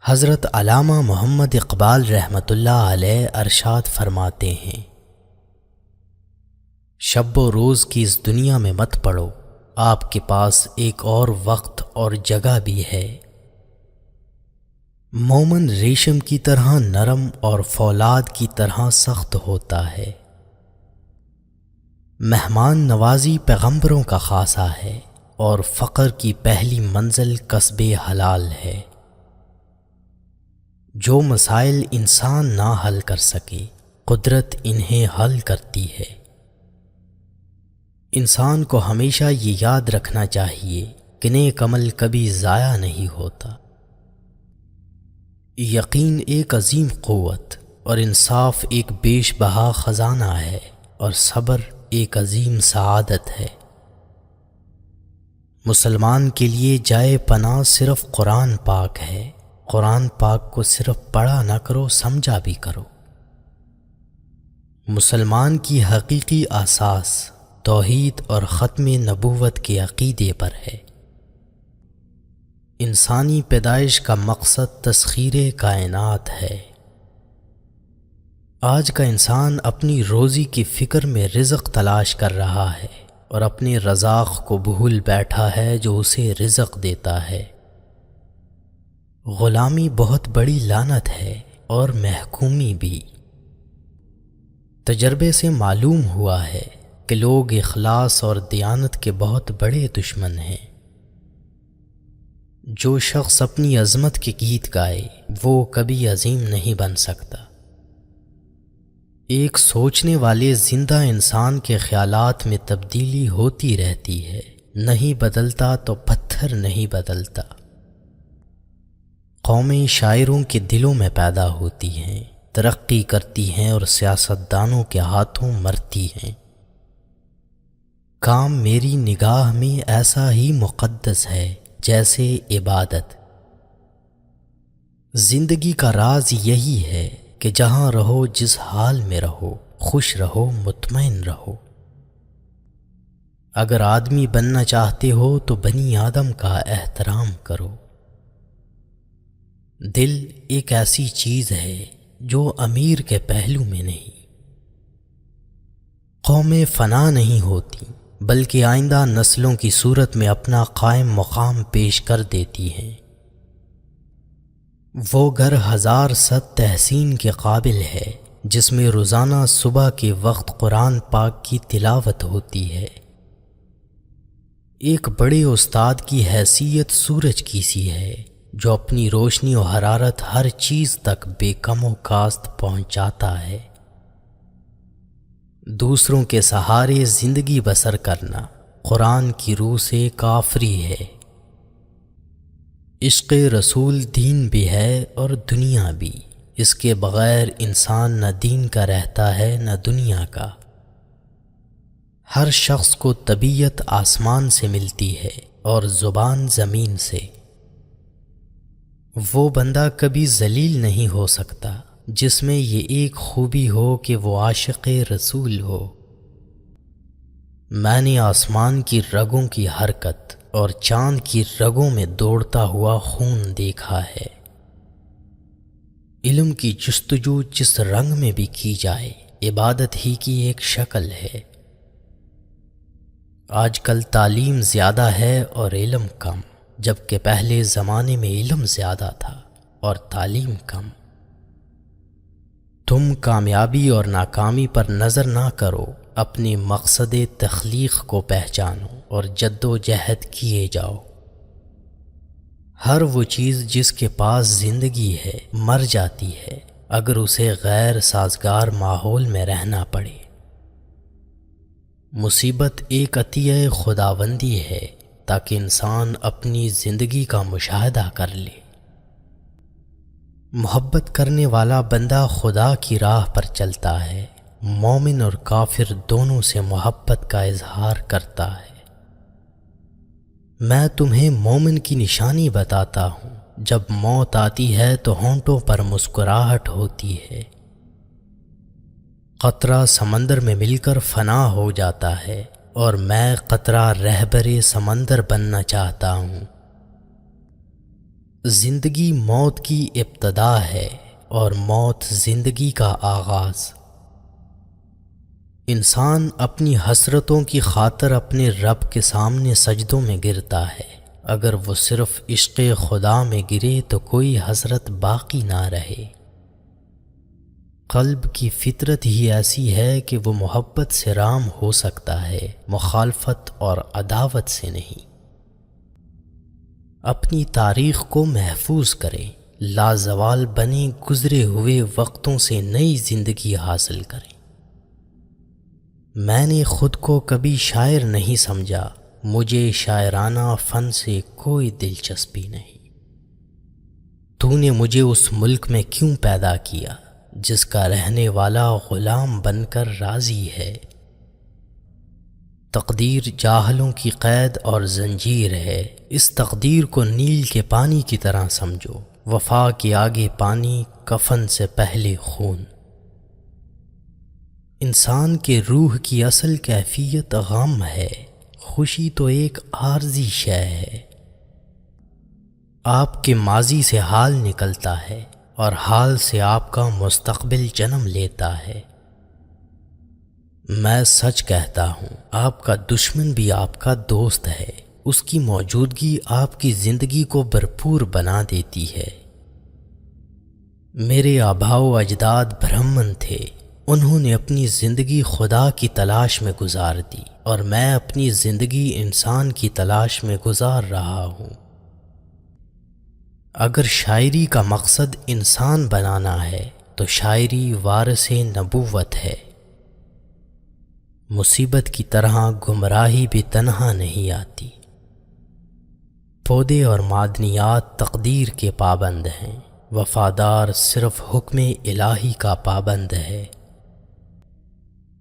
حضرت علامہ محمد اقبال رحمۃ اللہ علیہ ارشاد فرماتے ہیں، شب و روز کی اس دنیا میں مت پڑو، آپ کے پاس ایک اور وقت اور جگہ بھی ہے۔ مومن ریشم کی طرح نرم اور فولاد کی طرح سخت ہوتا ہے۔ مہمان نوازی پیغمبروں کا خاصہ ہے اور فقر کی پہلی منزل کسب حلال ہے۔ جو مسائل انسان نہ حل کر سکے، قدرت انہیں حل کرتی ہے۔ انسان کو ہمیشہ یہ یاد رکھنا چاہیے کہ نیک عمل کبھی ضائع نہیں ہوتا۔ یقین ایک عظیم قوت اور انصاف ایک بیش بہا خزانہ ہے، اور صبر ایک عظیم سعادت ہے۔ مسلمان کے لیے جائے پناہ صرف قرآن پاک ہے۔ قرآن پاک کو صرف پڑھا نہ کرو، سمجھا بھی کرو۔ مسلمان کی حقیقی اساس توحید اور ختم نبوت کے عقیدے پر ہے۔ انسانی پیدائش کا مقصد تسخیر کائنات ہے۔ آج کا انسان اپنی روزی کی فکر میں رزق تلاش کر رہا ہے اور اپنے رزاق کو بھول بیٹھا ہے جو اسے رزق دیتا ہے۔ غلامی بہت بڑی لعنت ہے اور محکومی بھی۔ تجربے سے معلوم ہوا ہے کہ لوگ اخلاص اور دیانت کے بہت بڑے دشمن ہیں۔ جو شخص اپنی عظمت کے گیت گائے وہ کبھی عظیم نہیں بن سکتا۔ ایک سوچنے والے زندہ انسان کے خیالات میں تبدیلی ہوتی رہتی ہے، نہیں بدلتا تو پتھر نہیں بدلتا۔ قومیں شاعروں کے دلوں میں پیدا ہوتی ہیں، ترقی کرتی ہیں اور سیاستدانوں کے ہاتھوں مرتی ہیں۔ کام میری نگاہ میں ایسا ہی مقدس ہے جیسے عبادت۔ زندگی کا راز یہی ہے کہ جہاں رہو، جس حال میں رہو، خوش رہو، مطمئن رہو۔ اگر آدمی بننا چاہتے ہو تو بنی آدم کا احترام کرو۔ دل ایک ایسی چیز ہے جو امیر کے پہلو میں نہیں۔ قومیں فنا نہیں ہوتی بلکہ آئندہ نسلوں کی صورت میں اپنا قائم مقام پیش کر دیتی ہیں۔ وہ گھر ہزار صد تحسین کے قابل ہے جس میں روزانہ صبح کے وقت قرآن پاک کی تلاوت ہوتی ہے۔ ایک بڑے استاد کی حیثیت سورج کی سی ہے جو اپنی روشنی و حرارت ہر چیز تک بے کم و کاست پہنچاتا ہے۔ دوسروں کے سہارے زندگی بسر کرنا قرآن کی روح سے کافری ہے۔ عشق رسول دین بھی ہے اور دنیا بھی۔ اس کے بغیر انسان نہ دین کا رہتا ہے نہ دنیا کا۔ ہر شخص کو طبیعت آسمان سے ملتی ہے اور زبان زمین سے۔ وہ بندہ کبھی ذلیل نہیں ہو سکتا جس میں یہ ایک خوبی ہو کہ وہ عاشق رسول ہو۔ میں نے آسمان کی رگوں کی حرکت اور چاند کی رگوں میں دوڑتا ہوا خون دیکھا ہے۔ علم کی جستجو جس رنگ میں بھی کی جائے، عبادت ہی کی ایک شکل ہے۔ آج کل تعلیم زیادہ ہے اور علم کم، جبکہ پہلے زمانے میں علم زیادہ تھا اور تعلیم کم۔ تم کامیابی اور ناکامی پر نظر نہ کرو، اپنے مقصد تخلیق کو پہچانو اور جد و جہد کیے جاؤ۔ ہر وہ چیز جس کے پاس زندگی ہے مر جاتی ہے اگر اسے غیر سازگار ماحول میں رہنا پڑے۔ مصیبت ایک عطیہ خداوندی ہے تاکہ انسان اپنی زندگی کا مشاہدہ کر لے۔ محبت کرنے والا بندہ خدا کی راہ پر چلتا ہے، مومن اور کافر دونوں سے محبت کا اظہار کرتا ہے۔ میں تمہیں مومن کی نشانی بتاتا ہوں، جب موت آتی ہے تو ہونٹوں پر مسکراہٹ ہوتی ہے۔ قطرہ سمندر میں مل کر فنا ہو جاتا ہے اور میں قطرہ رہبر سمندر بننا چاہتا ہوں۔ زندگی موت کی ابتدا ہے اور موت زندگی کا آغاز۔ انسان اپنی حسرتوں کی خاطر اپنے رب کے سامنے سجدوں میں گرتا ہے۔ اگر وہ صرف عشق خدا میں گرے تو کوئی حسرت باقی نہ رہے۔ قلب کی فطرت ہی ایسی ہے کہ وہ محبت سے رام ہو سکتا ہے، مخالفت اور عداوت سے نہیں۔ اپنی تاریخ کو محفوظ کریں، لازوال بنے گزرے ہوئے وقتوں سے نئی زندگی حاصل کریں۔ میں نے خود کو کبھی شاعر نہیں سمجھا، مجھے شاعرانہ فن سے کوئی دلچسپی نہیں۔ تو نے مجھے اس ملک میں کیوں پیدا کیا جس کا رہنے والا غلام بن کر راضی ہے؟ تقدیر جاہلوں کی قید اور زنجیر ہے، اس تقدیر کو نیل کے پانی کی طرح سمجھو، وفا کے آگے پانی، کفن سے پہلے خون۔ انسان کے روح کی اصل کیفیت غم ہے، خوشی تو ایک عارضی شے ہے۔ آپ کے ماضی سے حال نکلتا ہے اور حال سے آپ کا مستقبل جنم لیتا ہے۔ میں سچ کہتا ہوں، آپ کا دشمن بھی آپ کا دوست ہے، اس کی موجودگی آپ کی زندگی کو بھرپور بنا دیتی ہے۔ میرے آباء و اجداد برہمن تھے، انہوں نے اپنی زندگی خدا کی تلاش میں گزار دی اور میں اپنی زندگی انسان کی تلاش میں گزار رہا ہوں۔ اگر شاعری کا مقصد انسان بنانا ہے تو شاعری وارث نبوت ہے۔ مصیبت کی طرح گمراہی بھی تنہا نہیں آتی۔ پودے اور معدنیات تقدیر کے پابند ہیں، وفادار صرف حکم الہی کا پابند ہے۔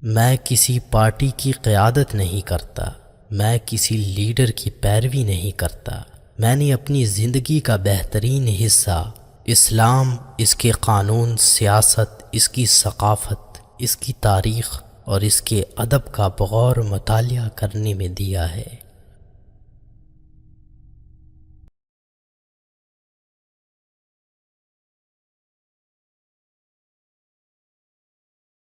میں کسی پارٹی کی قیادت نہیں کرتا، میں کسی لیڈر کی پیروی نہیں کرتا۔ میں نے اپنی زندگی کا بہترین حصہ اسلام، اس کے قانون، سیاست، اس کی ثقافت، اس کی تاریخ اور اس کے ادب کا بغور مطالعہ کرنے میں دیا ہے۔